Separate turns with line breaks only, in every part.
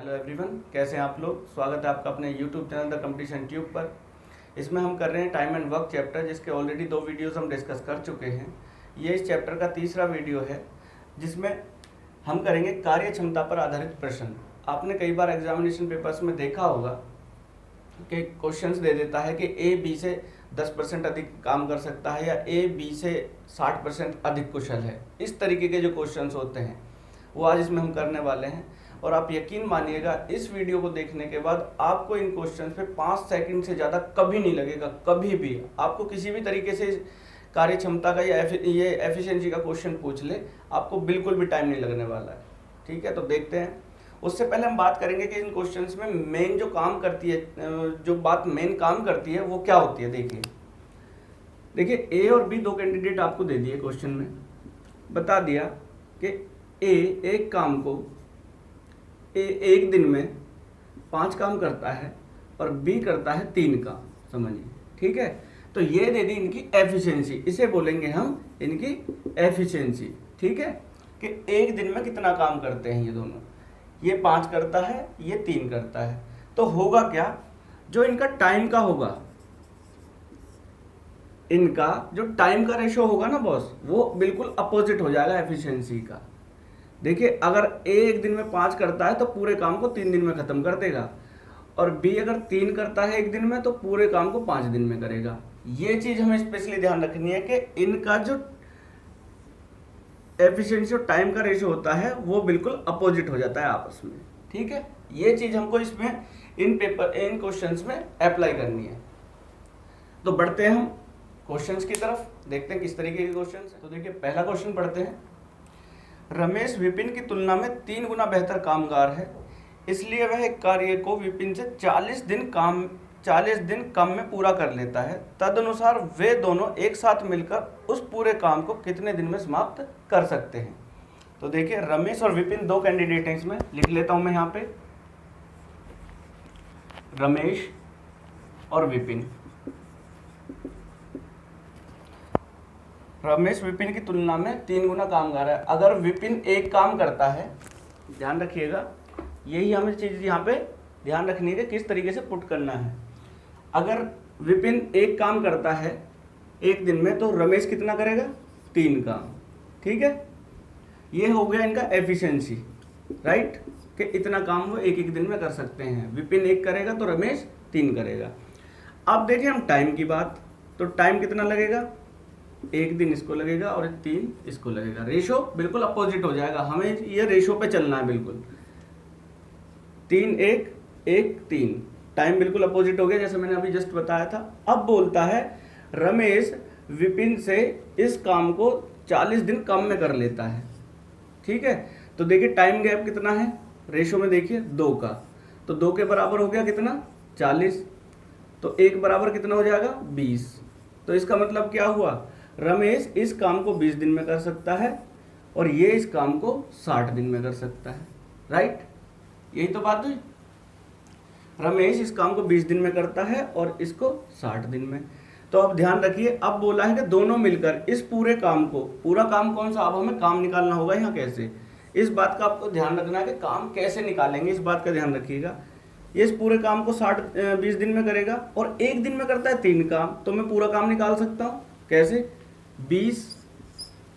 Hello everyone, कैसे हैं आप लोग। स्वागत है आपका अपने YouTube channel the competition tube पर। इसमें हम कर रहे हैं टाइम एंड वर्क चैप्टर, जिसके ऑलरेडी 2 वीडियोस हम डिस्कस कर चुके हैं। ये इस चैप्टर का तीसरा वीडियो है, जिसमें हम करेंगे कार्य क्षमता पर आधारित प्रश्न। आपने कई बार एग्जामिनेशन पेपर्स में देखा होगा कि क्वेश्चंस दे देता है कि ए बी से 10% अधिक काम कर सकता है या ए बी से 60% अधिक कुशल है। इस तरीके के जो क्वेश्चंस होते हैं वो आज इसमें हम करने वाले हैं। और आप यकीन मानिएगा, इस वीडियो को देखने के बाद आपको इन क्वेश्चंस पे 5 सेकंड से ज़्यादा कभी नहीं लगेगा। कभी भी आपको किसी भी तरीके से कार्य क्षमता का या ये एफिशिएंसी का क्वेश्चन पूछ ले, आपको बिल्कुल भी टाइम नहीं लगने वाला है। ठीक है, तो देखते हैं। उससे पहले हम बात करेंगे कि इन क्वेश्चंस में मेन जो काम करती है, जो बात मेन काम करती है वो क्या होती है। देखिए ए और बी 2 कैंडिडेट आपको दे दिए क्वेश्चन में। बता दिया कि ए एक काम को एक दिन में 5 काम करता है और बी करता है 3 काम। समझिए, ठीक है। तो ये दे दी इनकी एफिशिएंसी, इसे बोलेंगे हम इनकी एफिशिएंसी। ठीक है, कि एक दिन में कितना काम करते हैं ये दोनों। ये 5 करता है, ये 3 करता है। तो होगा क्या, जो इनका टाइम का होगा, इनका जो टाइम का रेशो होगा ना बॉस, वो बिल्कुल अपोजिट हो जाएगा एफिशिएंसी का। देखिए, अगर ए एक दिन में 5 करता है तो पूरे काम को 3 दिन में खत्म कर देगा, और बी अगर 3 करता है एक दिन में तो पूरे काम को 5 दिन में करेगा। ये चीज हमें स्पेशली ध्यान रखनी है कि इनका जो एफिशिएंसी और टाइम का रेशो होता है वो बिल्कुल अपोजिट हो जाता है आपस में। ठीक है, ये चीज हमको इसमें इन क्वेश्चंस में अप्लाई करनी है। तो बढ़ते हैं हम क्वेश्चंस की तरफ, देखते हैं किस तरीके के क्वेश्चंस हैं। तो देखिए, पहला क्वेश्चन पढ़ते हैं। रमेश विपिन की तुलना में 3 गुना बेहतर कामगार है, इसलिए वह एक कार्य को विपिन से 40 दिन कम में पूरा कर लेता है। तदनुसार वे दोनों एक साथ मिलकर उस पूरे काम को कितने दिन में समाप्त कर सकते हैं। तो देखिए, रमेश और विपिन 2 कैंडिडेट हैं। इसमें लिख लेता हूं मैं यहाँ पे, रमेश और विपिन। रमेश विपिन की तुलना में 3 गुना कामगार है। अगर विपिन एक काम करता है, ध्यान रखिएगा, यही हमें चीज यहाँ पे ध्यान रखनी है कि किस तरीके से पुट करना है। अगर विपिन एक काम करता है एक दिन में, तो रमेश कितना करेगा, 3 काम। ठीक है, ये हो गया इनका एफिशिएंसी, राइट, कि इतना काम वो एक एक दिन में कर सकते हैं। विपिन 1 करेगा तो रमेश 3 करेगा। अब देखिए हम टाइम की बात, तो टाइम कितना लगेगा, 1 दिन इसको लगेगा और 3 इसको लगेगा। रेशो बिल्कुल अपोजिट हो जाएगा, हमें ये रेशो पे चलना है बिल्कुल। 3 1 1 3, टाइम बिल्कुल अपोजिट हो गया जैसे मैंने अभी जस्ट बताया था। अब बोलता है रमेश विपिन से इस काम को 40 दिन कम में कर लेता है। ठीक है, तो देखिए टाइम गैप कितना है, रेशो में देखिए 2 का, तो 2 के बराबर हो गया कितना, 40। तो 1 बराबर कितना हो जाएगा, 20। तो इसका मतलब क्या हुआ, रमेश इस काम को 20 दिन में कर सकता है और ये इस काम को 60 दिन में कर सकता है। राइट, यही तो बात हुई। रमेश इस काम को 20 दिन में करता है और इसको 60 दिन में। तो अब ध्यान रखिए, अब बोला है कि दोनों मिलकर इस पूरे काम को, पूरा काम कौन सा, अब हमें काम निकालना होगा यहाँ कैसे, इस बात का आपको ध्यान रखना है कि काम कैसे निकालेंगे, इस बात का ध्यान रखिएगा। ये इस पूरे काम को 20 दिन में करेगा और एक दिन में करता है 3 काम, तो मैं पूरा काम निकाल सकता हूँ कैसे, 20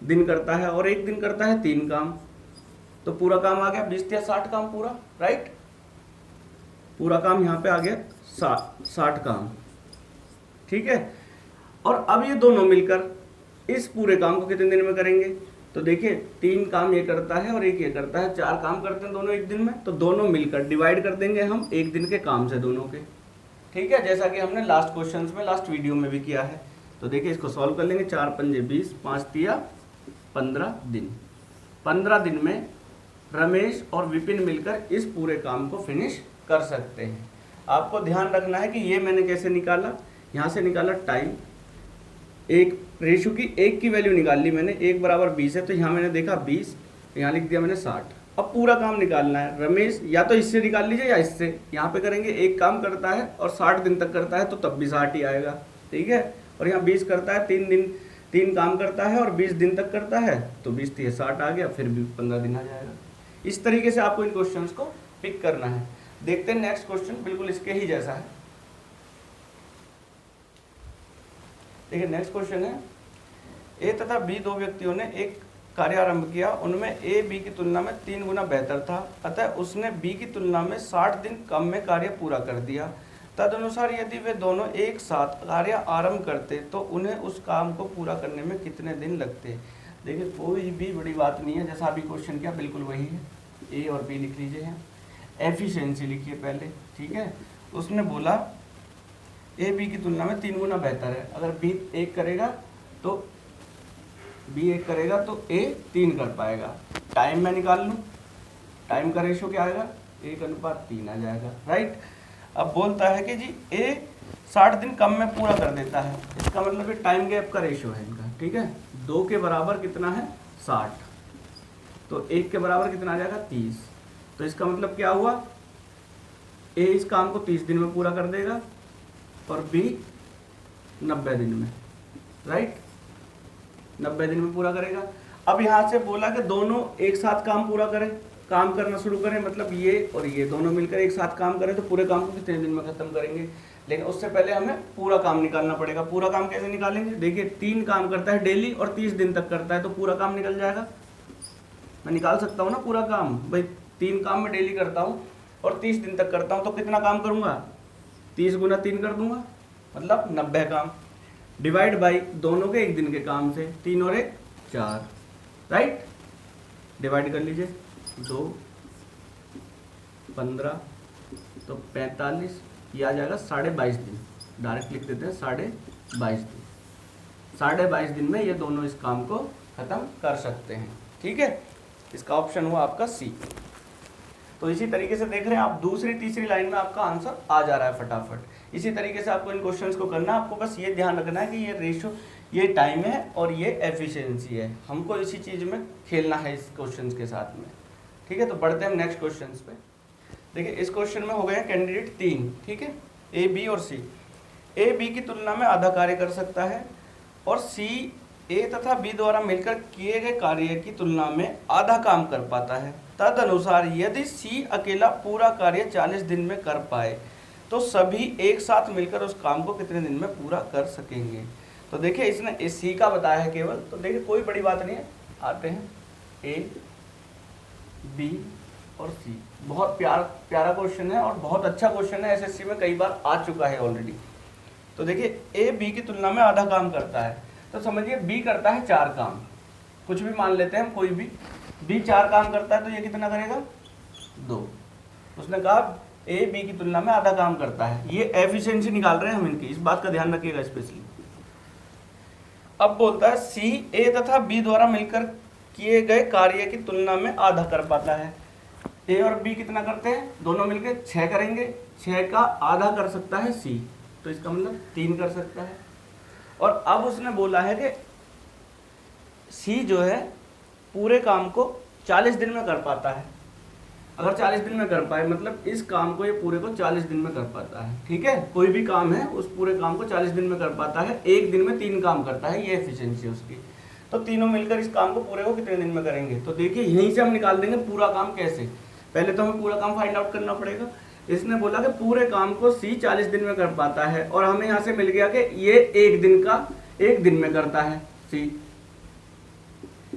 दिन करता है और एक दिन करता है 3 काम, तो पूरा काम आ गया 20 या 60 काम पूरा। राइट, पूरा काम यहाँ पे आ गया 60 काम। ठीक है, और अब ये दोनों मिलकर इस पूरे काम को कितने दिन में करेंगे, तो देखिए 3 काम ये करता है और 1 ये करता है, 4 काम करते हैं दोनों एक दिन में। तो दोनों मिलकर डिवाइड कर देंगे हम एक दिन के काम से दोनों के। ठीक है, जैसा कि हमने लास्ट क्वेश्चंस में, लास्ट वीडियो में भी किया है। तो देखिए इसको सॉल्व कर लेंगे, 4 पंजे 20, 5 तिया 15 दिन। 15 दिन में रमेश और विपिन मिलकर इस पूरे काम को फिनिश कर सकते हैं। आपको ध्यान रखना है कि ये मैंने कैसे निकाला, यहाँ से निकाला टाइम, एक रेशो की 1 की वैल्यू निकाल ली मैंने, 1 बराबर 20 है, तो यहाँ मैंने देखा 20, यहाँ लिख दिया मैंने 60। अब पूरा काम निकालना है, रमेश या तो इससे निकाल लीजिए या इससे, यहाँ पे करेंगे, एक काम करता है और 60 दिन तक करता है तो तब भी 60 ही आएगा। ठीक है, और यहाँ 20 करता है, 3 काम करता है और 20 दिन तक करता है, तो 20 से 60 आ गया, फिर भी 15 दिन आ जाएगा। इस तरीके से आपको इन क्वेश्चंस को पिक करना है। देखते हैं नेक्स्ट क्वेश्चन, बिल्कुल इसके ही जैसा है। देखिए नेक्स्ट क्वेश्चन है, ए तथा बी दो व्यक्तियों ने एक कार्य आरंभ किया, उनमें ए बी की तुलना में 3 गुना बेहतर था, अतः उसने बी की तुलना में 60 दिन कम में कार्य पूरा कर दिया। तदनुसार यदि वे दोनों एक साथ कार्य आरंभ करते तो उन्हें उस काम को पूरा करने में कितने दिन लगते। देखिए कोई भी बड़ी बात नहीं है, जैसा अभी क्वेश्चन किया बिल्कुल वही है। ए और बी लिख लीजिए यहाँ, एफिशिएंसी लिखिए पहले, ठीक है। उसने बोला ए बी की तुलना में 3 गुना बेहतर है, अगर बी एक करेगा तो ए 3 कर पाएगा। टाइम मैं निकाल लूँ, टाइम का रेशो क्या आएगा, 1:3 आ जाएगा, राइट। अब बोलता है कि जी ए 60 दिन कम में पूरा कर देता है, इसका मतलब ये टाइम गैप का रेशो है इनका, ठीक है। 2 के बराबर कितना है 60, तो 1 के बराबर कितना आ जाएगा 30। तो इसका मतलब क्या हुआ, ए इस काम को 30 दिन में पूरा कर देगा और बी 90 दिन में, राइट, 90 दिन में पूरा करेगा। अब यहाँ से बोला कि दोनों एक साथ काम पूरा करें, काम करना शुरू करें, मतलब ये और ये दोनों मिलकर एक साथ काम करें तो पूरे काम को कितने दिन में खत्म करेंगे। लेकिन उससे पहले हमें पूरा काम निकालना पड़ेगा। पूरा काम कैसे निकालेंगे, देखिए 3 काम करता है डेली और 30 दिन तक करता है, तो पूरा काम निकल जाएगा। मैं निकाल सकता हूँ ना पूरा काम, भाई 3 काम मैं डेली करता हूँ और 30 दिन तक करता हूँ, तो कितना काम करूँगा, 30 गुना 3 कर दूंगा, मतलब 90 काम, डिवाइड बाई दोनों के 1 दिन के काम से, 3 और 1 4, राइट। डिवाइड कर लीजिए, 2 15 तो 45, ये आ जाएगा 22.5 दिन। डायरेक्ट लिख देते हैं 22.5 दिन। 22.5 दिन में ये दोनों इस काम को खत्म कर सकते हैं, ठीक है। इसका ऑप्शन हुआ आपका सी। तो इसी तरीके से देख रहे हैं आप, दूसरी तीसरी लाइन में आपका आंसर आ जा रहा है फटाफट। इसी तरीके से आपको इन क्वेश्चंस को करना है। आपको बस ये ध्यान रखना है कि ये रेशो, ये टाइम है और ये एफिशिएंसी है, हमको इसी चीज़ में खेलना है इस क्वेश्चंस के साथ में, ठीक है। तो बढ़ते हैं हम नेक्स्ट क्वेश्चंस पे। देखिए इस क्वेश्चन में हो गए कैंडिडेट 3, ठीक है, ए बी और सी। ए बी की तुलना में आधा कार्य कर सकता है और सी ए तथा बी द्वारा मिलकर किए गए कार्य की तुलना में आधा काम कर पाता है। तदनुसार यदि सी अकेला पूरा कार्य 40 दिन में कर पाए तो सभी एक साथ मिलकर उस काम को कितने दिन में पूरा कर सकेंगे। तो देखिए इसने सी का बताया है केवल, तो देखिए कोई बड़ी बात नहीं है, आते हैं ए बी और सी। बहुत प्यारा क्वेश्चन है और बहुत अच्छा क्वेश्चन है, एसएससी में कई बार आ चुका है ऑलरेडी। तो देखिए ए बी की तुलना में आधा काम करता है, तो समझिए बी करता है 4 काम, कुछ भी मान लेते हैं हम, कोई भी। बी 4 काम करता है तो ये कितना करेगा 2। उसने कहा ए बी की तुलना में आधा काम करता है, ये एफिशिएंसी निकाल रहे हैं हम इनकी, इस बात का ध्यान रखिएगा स्पेशली। अब बोलता है सी ए तथा बी द्वारा मिलकर किए गए कार्य की तुलना में आधा कर पाता है। ए और बी कितना करते हैं, दोनों मिलकर 6 करेंगे, 6 का आधा कर सकता है सी, तो इसका मतलब 3 कर सकता है। और अब उसने बोला है कि सी जो है पूरे काम को 40 दिन में कर पाता है। अगर 40 दिन में कर पाए मतलब इस काम को ये पूरे को 40 दिन में कर पाता है, ठीक है। कोई भी काम है उस पूरे काम को 40 दिन में कर पाता है, 1 दिन में 3 काम करता है, ये एफिशिएंसी उसकी। तो तीनों मिलकर इस काम को पूरे को कितने दिन में करेंगे। तो देखिए यहीं से हम निकाल देंगे पूरा काम कैसे। पहले तो हमें पूरा काम फाइंड आउट करना पड़ेगा। इसने बोला कि पूरे काम को सी 40 दिन में कर पाता है और हमें यहाँ से मिल गया कि ये 1 दिन में करता है सी।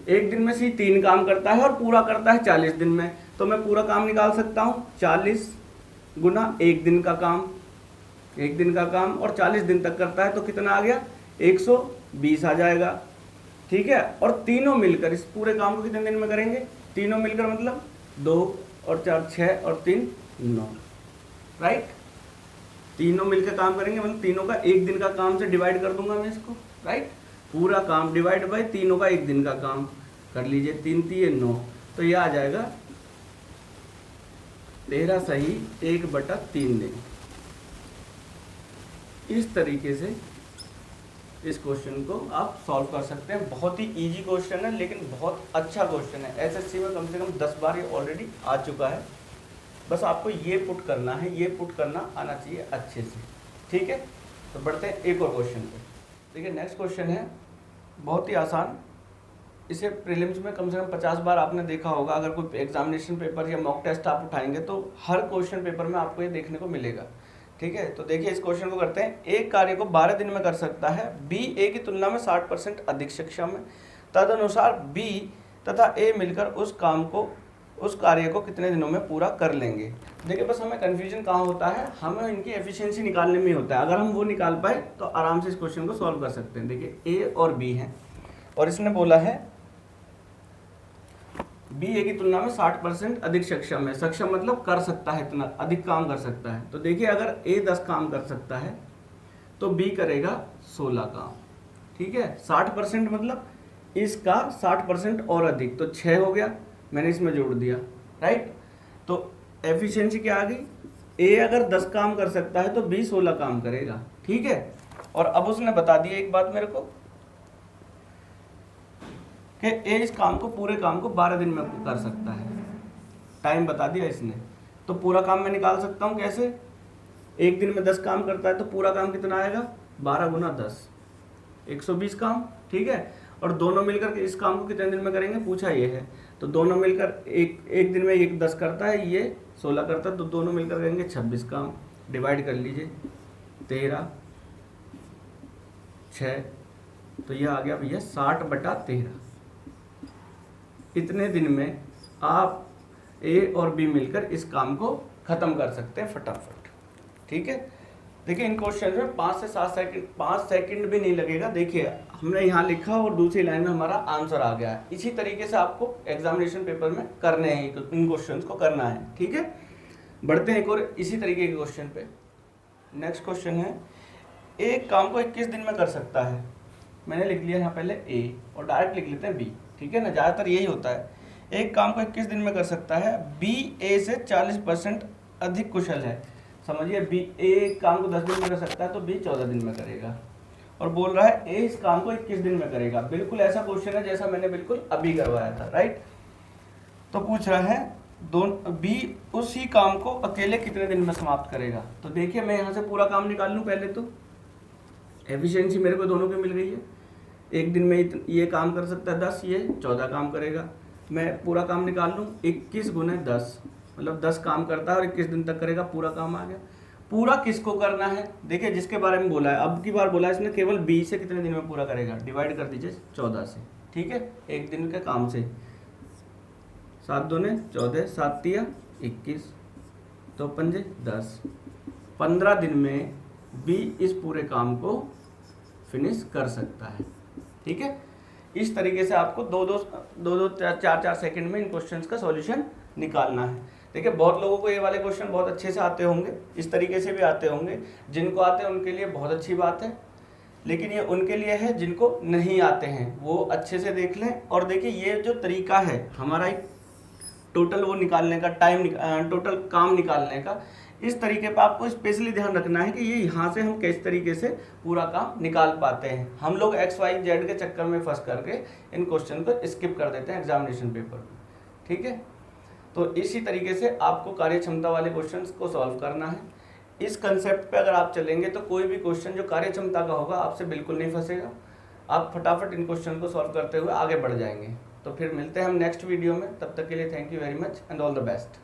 1 दिन में सी 3 काम करता है और पूरा करता है 40 दिन में। तो मैं पूरा काम निकाल सकता हूँ 40 गुना 1 दिन का काम, 1 दिन का काम और 40 दिन तक करता है, तो कितना आ गया 120 आ जाएगा, ठीक है। और तीनों मिलकर इस पूरे काम को कितने दिन में करेंगे, तीनों मिलकर मतलब 2 और 4 6 और 3 9, राइट। तीनों मिलकर काम करेंगे मतलब तीनों का 1 दिन का काम से डिवाइड कर दूंगा मैं इसको, राइट। पूरा काम डिवाइड बाय तीनों का 1 दिन का काम कर लीजिए, 3 3 9, तो यह आ जाएगा 13 सही 1/3 दिन। इस तरीके से इस क्वेश्चन को आप सॉल्व कर सकते हैं। बहुत ही इजी क्वेश्चन है लेकिन बहुत अच्छा क्वेश्चन है। एसएससी में कम से कम 10 बार ये ऑलरेडी आ चुका है। बस आपको ये पुट करना है, ये पुट करना आना चाहिए अच्छे से, ठीक है। तो बढ़ते हैं एक और क्वेश्चन पे। देखिए नेक्स्ट क्वेश्चन है बहुत ही आसान। इसे प्रीलिम्स में कम से कम 50 बार आपने देखा होगा। अगर कोई एग्जामिनेशन पेपर या मॉक टेस्ट आप उठाएंगे तो हर क्वेश्चन पेपर में आपको ये देखने को मिलेगा। ठीक है, तो देखिए इस क्वेश्चन को करते हैं। एक कार्य को 12 दिन में कर सकता है, बी ए की तुलना में 60% अधिक सक्षम है, तदनुसार बी तथा ए मिलकर उस कार्य को कितने दिनों में पूरा कर लेंगे। देखिए बस हमें कन्फ्यूजन कहाँ होता है, हमें इनकी एफिशिएंसी निकालने में ही होता है। अगर हम वो निकाल पाए तो आराम से इस क्वेश्चन को सॉल्व कर सकते हैं। देखिए ए और बी हैं और इसने बोला है बी ए की तुलना में 60% अधिक सक्षम है। सक्षम मतलब कर सकता है, इतना अधिक काम कर सकता है। तो देखिए अगर ए 10 काम कर सकता है तो बी करेगा 16 काम। ठीक है, 60% मतलब इसका 60% और अधिक, तो 6 हो गया, मैंने इसमें जोड़ दिया। राइट, तो एफिशिएंसी क्या आ गई, ए अगर 10 काम कर सकता है तो बी 16 काम करेगा। ठीक है, और अब उसने बता दिया एक बात मेरे को कि ए इस काम को, पूरे काम को 12 दिन में कर सकता है। टाइम बता दिया इसने, तो पूरा काम मैं निकाल सकता हूँ कैसे। एक दिन में 10 काम करता है तो पूरा काम कितना आएगा, 12 गुना 10, 120 काम। ठीक है, और दोनों मिलकर के इस काम को कितने दिन में करेंगे पूछा ये है, तो दोनों मिलकर एक दिन में एक 10 करता है, ये 16 करता है, तो दोनों मिलकर करेंगे 26 काम। डिवाइड कर लीजिए, 13 6, तो यह आ गया भैया 60/13। इतने दिन में आप ए और बी मिलकर इस काम को खत्म कर सकते हैं फटाफट। ठीक है, देखिए इन क्वेश्चन में 5 से 7 सेकंड, 5 सेकंड भी नहीं लगेगा। देखिए हमने यहाँ लिखा और दूसरी लाइन में हमारा आंसर आ गया है। इसी तरीके से आपको एग्जामिनेशन पेपर में करने हैं, इन क्वेश्चंस को करना है। ठीक है, बढ़ते हैं एक और इसी तरीके के क्वेश्चन पे। नेक्स्ट क्वेश्चन है, एक काम को 21 दिन में कर सकता है। मैंने लिख लिया यहाँ पहले ए और डायरेक्ट लिख लेते हैं बी। ठीक है ना, ज़्यादातर यही होता है। एक काम को 21 दिन में कर सकता है, बी ए से 40% अधिक कुशल है। समझिए बी ए काम को 10 दिन में कर सकता है तो बी 14 दिन में करेगा, और बोल रहा है ए इस काम को 21 दिन में करेगा। बिल्कुल ऐसा क्वेश्चन है जैसा मैंने बिल्कुल अभी करवाया था। राइट, तो पूछ रहा है बी उसी काम को अकेले कितने दिन में समाप्त करेगा। तो देखिए मैं यहाँ से पूरा काम निकाल लूँ पहले, तो एफिशिएंसी मेरे को दोनों की मिल गई है। एक दिन में ये काम कर सकता है 10, ये 14 काम करेगा। मैं पूरा काम निकाल लूँ, 21 गुने 10 मतलब 10 काम करता है और 21 दिन तक करेगा, पूरा काम आ गया। पूरा किसको करना है, देखिए जिसके बारे में बोला है, अब की बार बोला है इसने केवल बी से कितने दिन में पूरा करेगा। डिवाइड कर दीजिए 14 से। ठीक है, एक दिन के काम से 7 दूने 14, 7 तिया 21, तो 5 10, 15 दिन में बी इस पूरे काम को फिनिश कर सकता है। ठीक है, इस तरीके से आपको दो 4 सेकंड में इन क्वेश्चंस का सॉल्यूशन निकालना है। देखिए बहुत लोगों को ये वाले क्वेश्चन बहुत अच्छे से आते होंगे, इस तरीके से भी आते होंगे। जिनको आते हैं उनके लिए बहुत अच्छी बात है, लेकिन ये उनके लिए है जिनको नहीं आते हैं, वो अच्छे से देख लें। और देखिए ये जो तरीका है हमारा एक टोटल वो निकालने का, टोटल काम निकालने का, इस तरीके पर आपको स्पेशली ध्यान रखना है कि ये यहाँ से हम किस तरीके से पूरा काम निकाल पाते हैं। हम लोग XYZ के चक्कर में फंस करके इन क्वेश्चन को स्किप कर देते हैं एग्जामिनेशन पेपर में। ठीक है, तो इसी तरीके से आपको कार्य क्षमता वाले क्वेश्चंस को सॉल्व करना है। इस कंसेप्ट पे अगर आप चलेंगे तो कोई भी क्वेश्चन जो कार्य क्षमता का होगा आपसे बिल्कुल नहीं फंसेगा। आप फटाफट इन क्वेश्चन को सॉल्व करते हुए आगे बढ़ जाएंगे। तो फिर मिलते हैं हम नेक्स्ट वीडियो में, तब तक के लिए thank you very much and all the best.